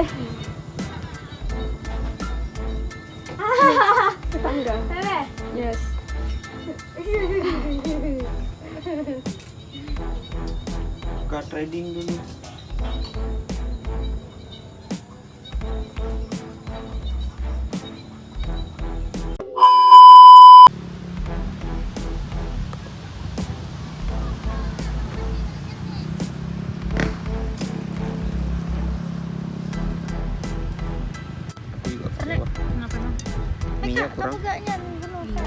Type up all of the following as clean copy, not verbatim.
deh. Tetangga. Yes. Buka trading dulu. Kenapa emang? Minyak kurang. Iya,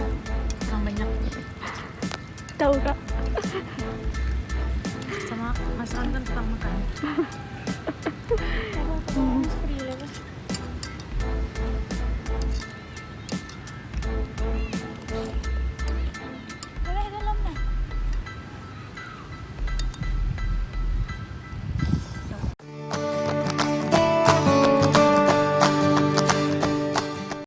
kurang banyak. Tahu Kak. Sama Mas Ron kan tukang makan.